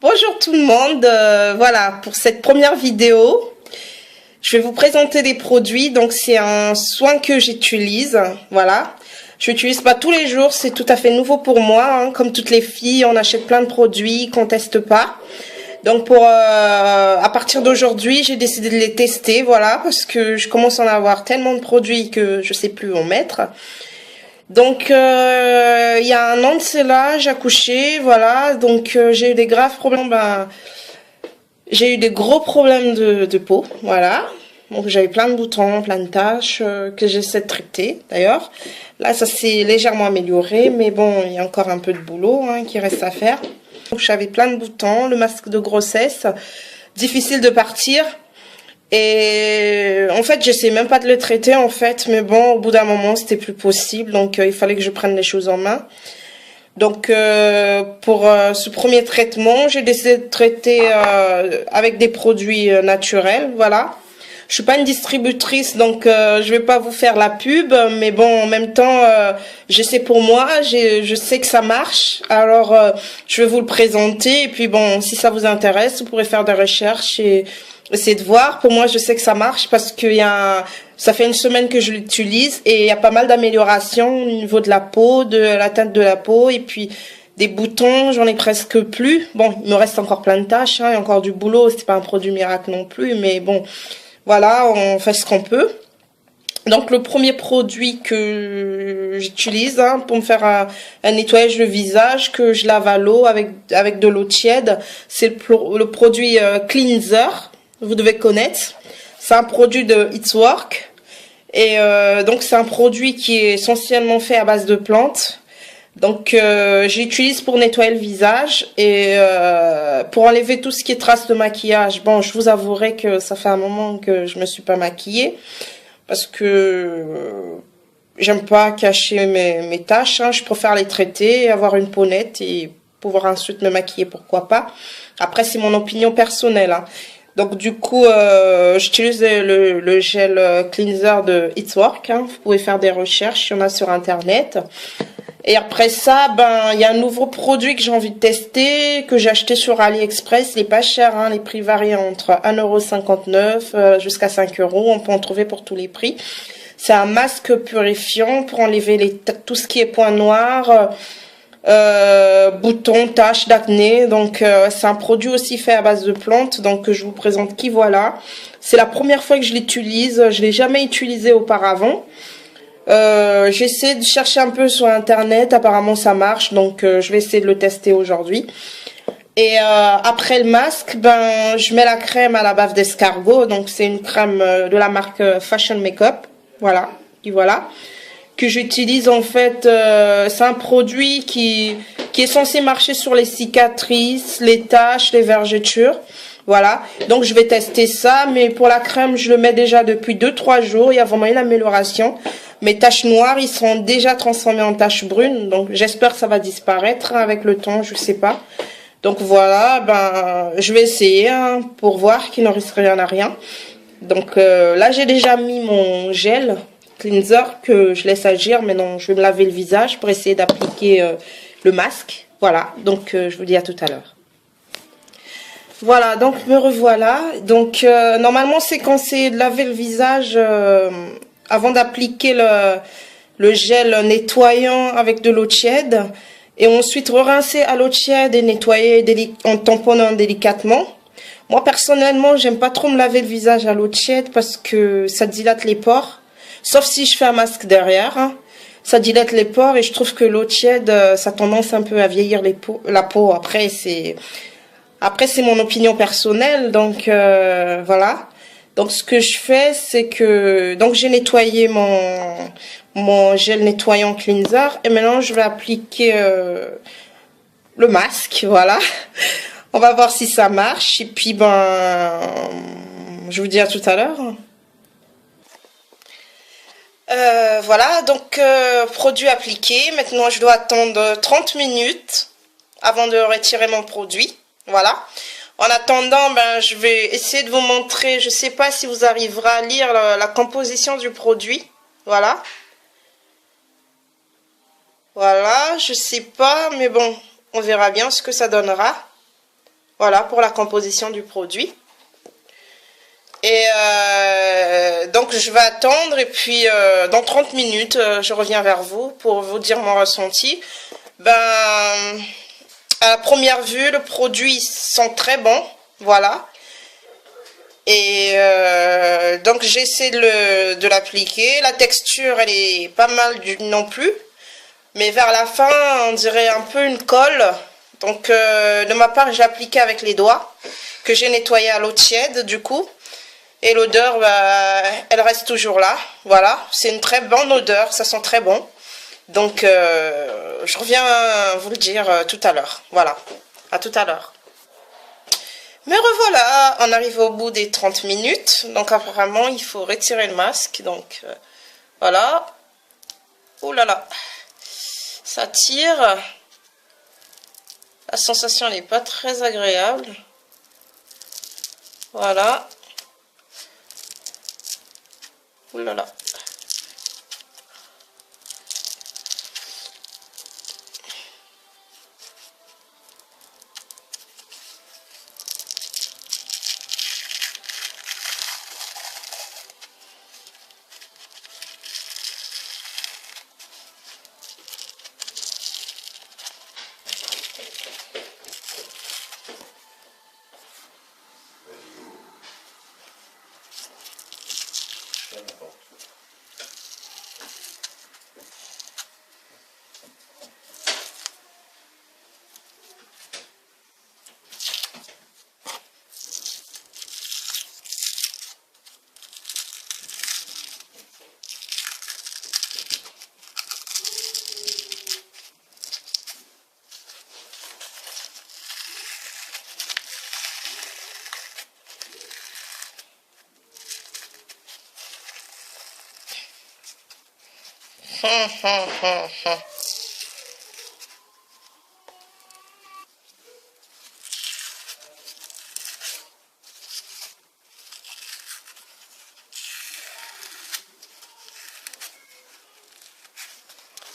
Bonjour tout le monde, voilà pour cette première vidéo, je vais vous présenter des produits. Donc c'est un soin que j'utilise, voilà. Je l'utilise pas tous les jours, c'est tout à fait nouveau pour moi, hein. Comme toutes les filles, on achète plein de produits qu'on teste pas. Donc à partir d'aujourd'hui, j'ai décidé de les tester, voilà, parce que je commence à en avoir tellement de produits que je sais plus où en mettre. Donc il y a un an de cela, j'ai accouché, voilà, donc j'ai eu des graves problèmes, j'ai eu des gros problèmes de peau, voilà. Donc j'avais plein de boutons, plein de taches que j'essaie de traiter d'ailleurs. Là ça s'est légèrement amélioré, mais bon, il y a encore un peu de boulot qui reste à faire. Donc j'avais plein de boutons, le masque de grossesse, difficile de partir. Et en fait, j'essaie même pas de le traiter en fait, mais bon, au bout d'un moment, c'était plus possible, donc il fallait que je prenne les choses en main. Donc pour ce premier traitement, j'ai décidé de traiter avec des produits naturels, voilà. Je suis pas une distributrice, donc je vais pas vous faire la pub, mais bon, en même temps, j'essaie pour moi, je sais que ça marche, alors je vais vous le présenter, et puis bon, si ça vous intéresse, vous pourrez faire des recherches et essayer de voir. Pour moi, je sais que ça marche parce que ça fait une semaine que je l'utilise et il y a pas mal d'améliorations au niveau de la peau, de la teinte de la peau, et puis des boutons, j'en ai presque plus. Bon, il me reste encore plein de tâches, il y a encore du boulot, c'est pas un produit miracle non plus, mais bon, voilà, on fait ce qu'on peut. Donc le premier produit que j'utilise pour me faire un nettoyage de visage, que je lave à l'eau avec de l'eau tiède, c'est le produit Cleanser. Vous devez connaître. C'est un produit de It's Work. Et donc c'est un produit qui est essentiellement fait à base de plantes. Donc je l'utilise pour nettoyer le visage et pour enlever tout ce qui est traces de maquillage. Bon, je vous avouerai que ça fait un moment que je me suis pas maquillée parce que j'aime pas cacher mes taches. Je préfère les traiter, avoir une peau nette et pouvoir ensuite me maquiller, pourquoi pas. Après, c'est mon opinion personnelle. Donc du coup, j'utilise le gel cleanser de It's Work. Vous pouvez faire des recherches, il y en a sur internet. Et après ça, il y a un nouveau produit que j'ai envie de tester, que j'ai acheté sur AliExpress. Il est pas cher, les prix varient entre 1,59 € jusqu'à 5 €. On peut en trouver pour tous les prix. C'est un masque purifiant pour enlever tout ce qui est points noirs, boutons, taches d'acné. Donc c'est un produit aussi fait à base de plantes, donc je vous présente qui voilà. C'est la première fois que je l'utilise, je l'ai jamais utilisé auparavant. J'essaie de chercher un peu sur internet, apparemment ça marche, donc je vais essayer de le tester aujourd'hui. Et après le masque, je mets la crème à la bave d'escargot, donc c'est une crème de la marque Fashion Makeup, voilà, que j'utilise en fait. C'est un produit qui est censé marcher sur les cicatrices, les taches, les vergetures. Voilà, donc je vais tester ça, mais pour la crème, je le mets déjà depuis 2-3 jours, il y a vraiment une amélioration. Mes taches noires, ils sont déjà transformées en taches brunes, donc j'espère que ça va disparaître avec le temps, je sais pas. Donc voilà, je vais essayer pour voir qu'il ne risque rien à rien. Donc là, j'ai déjà mis mon gel cleanser que je laisse agir. Maintenant, je vais me laver le visage pour essayer d'appliquer le masque. Voilà, donc je vous dis à tout à l'heure. Voilà, donc me revoilà. Donc normalement, c'est quand c'est de laver le visage avant d'appliquer le gel nettoyant avec de l'eau tiède. Et ensuite rincer à l'eau tiède et nettoyer en tamponnant délicatement. Moi, personnellement, j'aime pas trop me laver le visage à l'eau tiède parce que ça dilate les pores. Sauf si je fais un masque derrière. Ça dilate les pores et je trouve que l'eau tiède, ça a tendance un peu à vieillir la peau. Après, c'est mon opinion personnelle. Donc, voilà. Donc, ce que je fais, c'est que... Donc, j'ai nettoyé mon gel nettoyant cleanser. Et maintenant, je vais appliquer le masque. Voilà. On va voir si ça marche. Et puis, je vous dis à tout à l'heure. Voilà, donc produit appliqué. Maintenant, je dois attendre 30 minutes avant de retirer mon produit. Voilà. En attendant, je vais essayer de vous montrer. Je sais pas si vous arriverez à lire la composition du produit. Voilà. Voilà, je sais pas, mais bon, on verra bien ce que ça donnera. Voilà pour la composition du produit. Et donc je vais attendre et puis dans 30 minutes je reviens vers vous pour vous dire mon ressenti. Ben, à la première vue, le produit sent très bon, voilà. Et donc j'essaie de l'appliquer. La texture elle est pas mal non plus. Mais vers la fin on dirait un peu une colle. Donc de ma part j'ai appliqué avec les doigts. Que j'ai nettoyé à l'eau tiède du coup. Et l'odeur bah, elle reste toujours là. Voilà. C'est une très bonne odeur. Ça sent très bon. Donc je reviens vous le dire tout à l'heure. Voilà. À tout à l'heure. Me revoilà, on arrive au bout des 30 minutes, donc apparemment il faut retirer le masque, donc voilà. Oh là là, ça tire, la sensation n'est pas très agréable, voilà. Oh là là.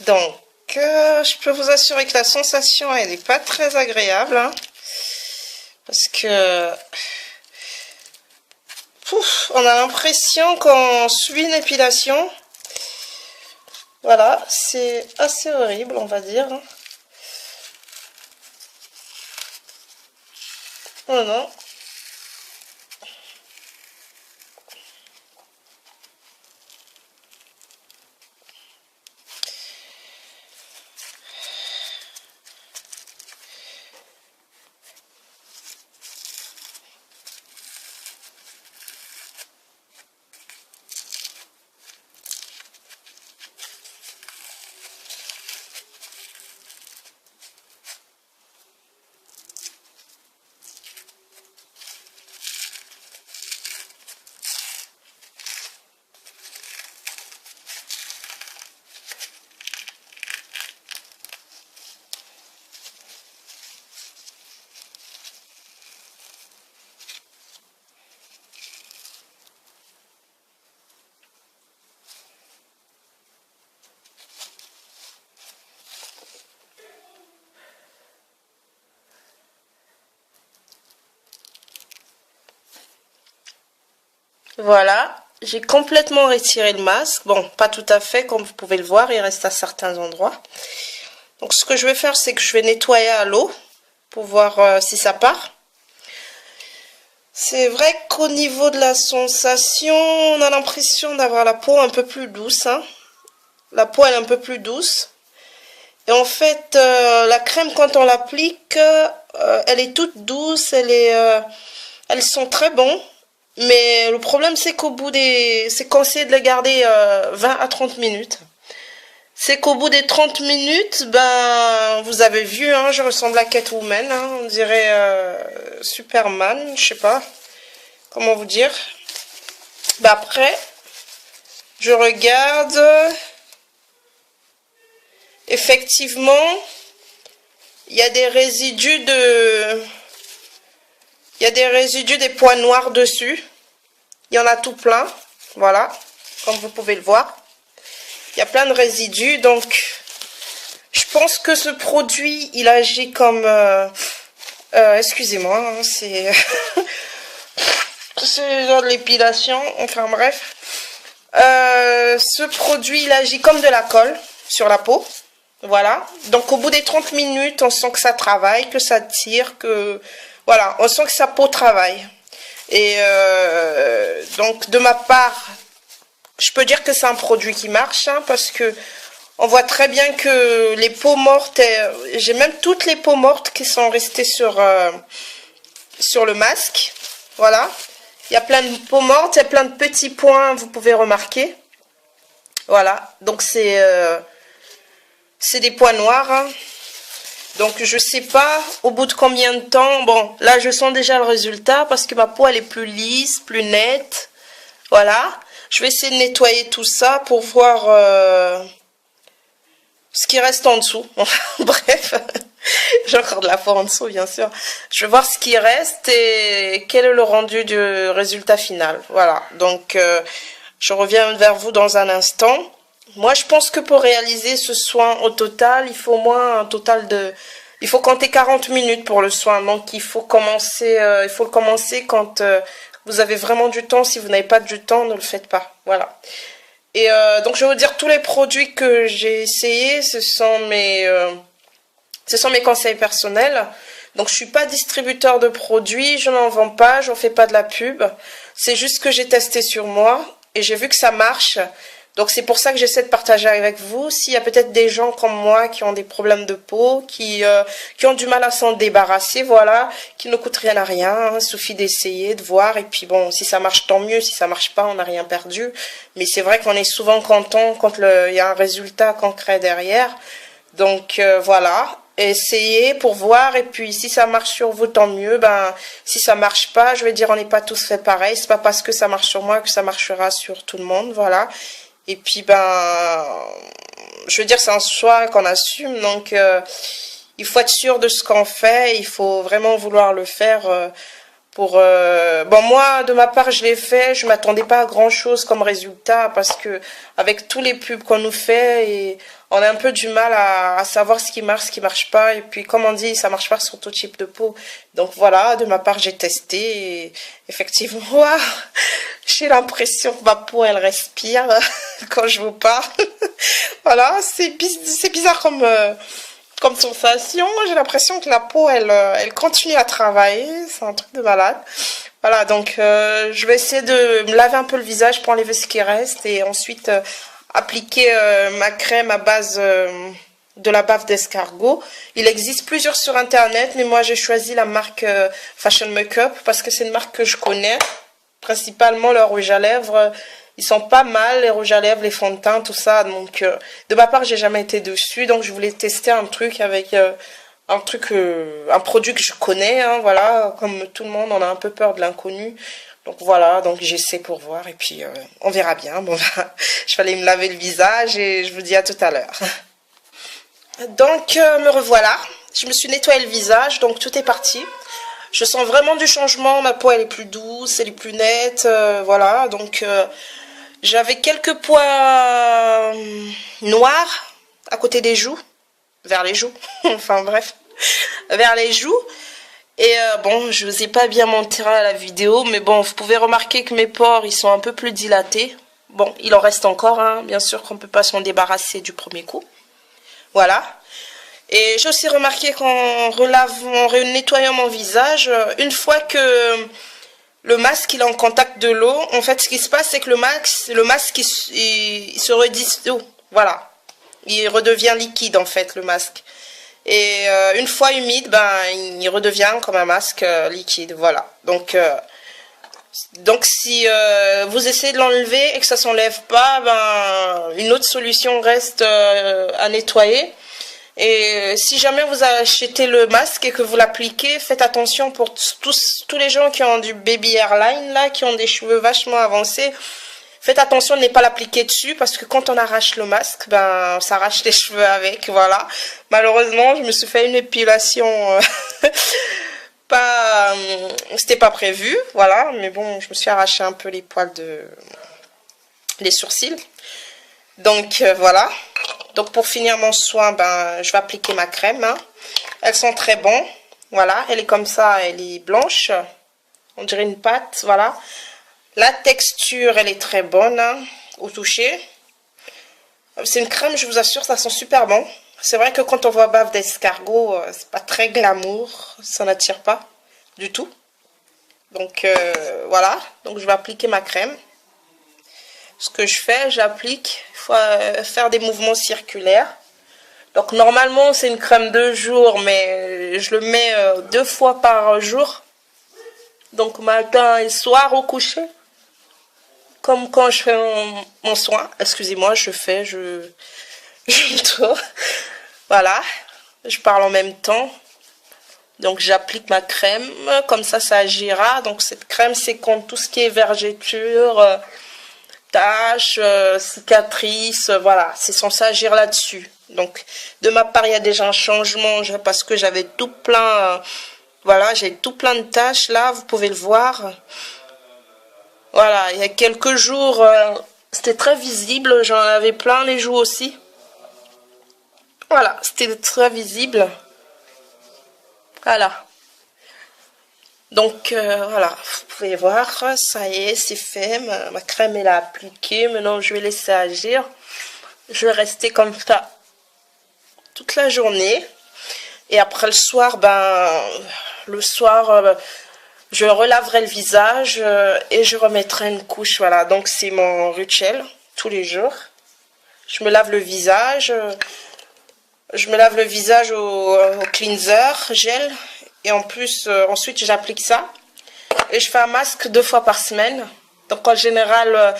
Donc, je peux vous assurer que la sensation, elle n'est pas très agréable. Hein, parce que... Pouf, on a l'impression qu'on suit une épilation. Voilà, c'est assez horrible, on va dire. Oh non. Voilà, j'ai complètement retiré le masque. Bon, pas tout à fait, comme vous pouvez le voir, il reste à certains endroits. Donc ce que je vais faire, c'est que je vais nettoyer à l'eau pour voir si ça part. C'est vrai qu'au niveau de la sensation, on a l'impression d'avoir la peau un peu plus douce. Hein. La peau elle est un peu plus douce. Et en fait, la crème quand on l'applique, elle est toute douce, elles sont très bonnes. Mais le problème c'est qu'au bout c'est qu'on essaie de les garder 20 à 30 minutes. C'est qu'au bout des 30 minutes, ben vous avez vu, hein, je ressemble à Catwoman, hein, on dirait Superman, je sais pas comment vous dire. Ben après, je regarde, effectivement, il y a des résidus des points noirs dessus. Il y en a tout plein, voilà, comme vous pouvez le voir. Il y a plein de résidus, donc je pense que ce produit, il agit comme Excusez-moi, hein, c'est c'est genre de l'épilation, enfin bref. Ce produit, il agit comme de la colle sur la peau. Voilà. Donc au bout des 30 minutes, on sent que ça travaille, que ça tire, que... Voilà, on sent que sa peau travaille. Et donc de ma part, je peux dire que c'est un produit qui marche, hein, parce que on voit très bien que les peaux mortes, j'ai même toutes les peaux mortes qui sont restées sur le masque. Voilà. Il y a plein de peaux mortes, il y a plein de petits points, vous pouvez remarquer. Voilà. Donc c'est des points noirs, hein. Donc je sais pas au bout de combien de temps. Bon, là je sens déjà le résultat parce que ma peau elle est plus lisse, plus nette. Voilà. Je vais essayer de nettoyer tout ça pour voir ce qui reste en dessous. Bref, j'ai encore de la peau en dessous bien sûr. Je vais voir ce qui reste et quel est le rendu du résultat final. Voilà. Donc je reviens vers vous dans un instant. Moi, je pense que pour réaliser ce soin au total, il faut au moins un total de... Il faut compter 40 minutes pour le soin. Donc, il faut le commencer quand vous avez vraiment du temps. Si vous n'avez pas du temps, ne le faites pas. Voilà. Et donc, je vais vous dire tous les produits que j'ai essayés. Ce sont mes conseils personnels. Donc, je suis pas distributeur de produits. Je n'en vends pas. Je n'en fais pas de la pub. C'est juste que j'ai testé sur moi et j'ai vu que ça marche. Donc c'est pour ça que j'essaie de partager avec vous. S'il y a peut-être des gens comme moi qui ont des problèmes de peau, qui ont du mal à s'en débarrasser, voilà, qui ne coûtent rien à rien, hein. Il suffit d'essayer, de voir, et puis bon, si ça marche tant mieux, si ça marche pas, on n'a rien perdu. Mais c'est vrai qu'on est souvent content quand il y a un résultat concret derrière. Donc voilà, essayez pour voir, et puis si ça marche sur vous, tant mieux. Ben si ça marche pas, je vais dire, on n'est pas tous fait pareil. C'est pas parce que ça marche sur moi que ça marchera sur tout le monde, voilà. Et puis, je veux dire, c'est un choix qu'on assume, donc il faut être sûr de ce qu'on fait, il faut vraiment vouloir le faire bon, moi, de ma part, je l'ai fait, je m'attendais pas à grand-chose comme résultat, parce que avec tous les pubs qu'on nous fait, et on a un peu du mal à savoir ce qui marche pas, et puis comme on dit, ça marche pas sur tout type de peau. Donc voilà, de ma part, j'ai testé, et effectivement, waouh, j'ai l'impression que ma peau, elle respire quand je vous parle. Voilà, c'est bizarre comme sensation. J'ai l'impression que la peau, elle continue à travailler. C'est un truc de malade. Voilà, donc je vais essayer de me laver un peu le visage pour enlever ce qui reste et ensuite appliquer ma crème à base de la bave d'escargot. Il existe plusieurs sur internet, mais moi j'ai choisi la marque Fashion Makeup parce que c'est une marque que je connais. Principalement leur rouge à lèvres, ils sont pas mal, les rouges à lèvres, les fonds de teint, tout ça. Donc de ma part, j'ai jamais été dessus, donc je voulais tester un truc avec un produit que je connais, hein, voilà. Comme tout le monde, on a un peu peur de l'inconnu. Donc voilà, donc j'essaie pour voir et puis on verra bien. Bon, je vais aller me laver le visage et je vous dis à tout à l'heure. Donc me revoilà. Je me suis nettoyé le visage, donc tout est parti. Je sens vraiment du changement, ma peau elle est plus douce, elle est plus nette, voilà, donc j'avais quelques points noirs à côté des joues, vers les joues, enfin bref, vers les joues, et bon, je vous ai pas bien montré à la vidéo, mais bon, vous pouvez remarquer que mes pores, ils sont un peu plus dilatés, bon, il en reste encore, hein, bien sûr qu'on peut pas s'en débarrasser du premier coup, voilà. Et j'ai aussi remarqué qu'en nettoyant mon visage, une fois que le masque il est en contact de l'eau, en fait ce qui se passe c'est que le masque il se redissout, voilà. Il redevient liquide en fait le masque. Et une fois humide, il redevient comme un masque liquide, voilà. Donc si vous essayez de l'enlever et que ça s'enlève pas, une autre solution reste à nettoyer. Et si jamais vous achetez le masque et que vous l'appliquez, faites attention pour tous les gens qui ont du baby hairline, là, qui ont des cheveux vachement avancés. Faites attention de ne pas l'appliquer dessus parce que quand on arrache le masque, ça arrache les cheveux avec, voilà. Malheureusement, je me suis fait une épilation, c'était pas prévu, voilà. Mais bon, je me suis arraché un peu les poils les sourcils. Donc voilà. Donc pour finir mon soin, je vais appliquer ma crème, hein. Elles sont très bonnes. Voilà, elle est comme ça, elle est blanche. On dirait une pâte, voilà. La texture, elle est très bonne hein, au toucher. C'est une crème, je vous assure, ça sent super bon. C'est vrai que quand on voit bave d'escargot, c'est pas très glamour, ça n'attire pas du tout. Donc voilà, donc je vais appliquer ma crème. Ce que je fais, j'applique, il faut faire des mouvements circulaires. Donc normalement c'est une crème de jour, mais je le mets 2 fois par jour. Donc matin et soir au coucher. Comme quand je fais mon soin. Excusez-moi, je me tourne. Voilà, je parle en même temps. Donc j'applique ma crème, comme ça agira. Donc cette crème c'est contre tout ce qui est vergeture, taches, cicatrices, voilà, c'est censé agir là-dessus. Donc de ma part il y a déjà un changement parce que j'avais tout plein, voilà, j'ai tout plein de taches là, vous pouvez le voir. Voilà, il y a quelques jours c'était très visible, j'en avais plein les joues aussi. Voilà, c'était très visible. Voilà. Donc voilà, vous pouvez voir, ça y est, c'est fait, ma crème elle a appliqué. Maintenant je vais laisser agir. Je vais rester comme ça toute la journée. Et après le soir, je relaverai le visage et je remettrai une couche. Voilà, donc c'est mon rituel tous les jours. Je me lave le visage. Je me lave le visage au cleanser, gel. Et en plus, ensuite, j'applique ça. Et je fais un masque 2 fois par semaine. Donc, en général,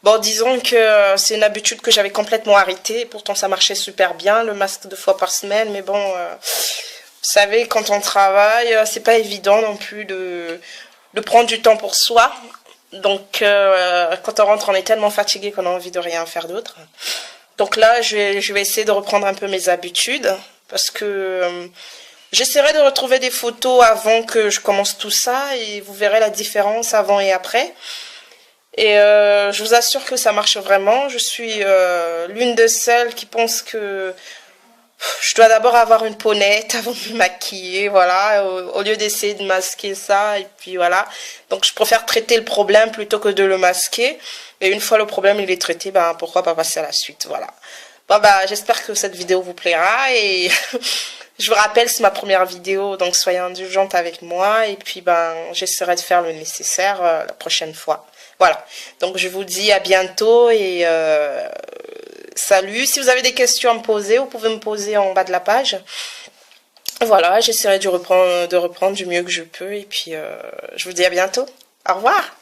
bon, disons que c'est une habitude que j'avais complètement arrêtée. Pourtant, ça marchait super bien, le masque 2 fois par semaine. Mais bon, vous savez, quand on travaille, c'est pas évident non plus de prendre du temps pour soi. Donc, quand on rentre, on est tellement fatigué qu'on a envie de rien faire d'autre. Donc là, je vais essayer de reprendre un peu mes habitudes. Parce que j'essaierai de retrouver des photos avant que je commence tout ça. Et vous verrez la différence avant et après. Et je vous assure que ça marche vraiment. Je suis l'une de celles qui pense que je dois d'abord avoir une peau nette avant de me maquiller, voilà, au lieu d'essayer de masquer ça, et puis voilà. Donc je préfère traiter le problème plutôt que de le masquer. Et une fois le problème il est traité, pourquoi pas passer à la suite, voilà. Bon j'espère que cette vidéo vous plaira, et je vous rappelle, c'est ma première vidéo, donc soyez indulgente avec moi, et puis j'essaierai de faire le nécessaire la prochaine fois. Voilà, donc je vous dis à bientôt, et salut. Si vous avez des questions à me poser, vous pouvez me poser en bas de la page. Voilà, j'essaierai de reprendre du mieux que je peux, et puis je vous dis à bientôt. Au revoir.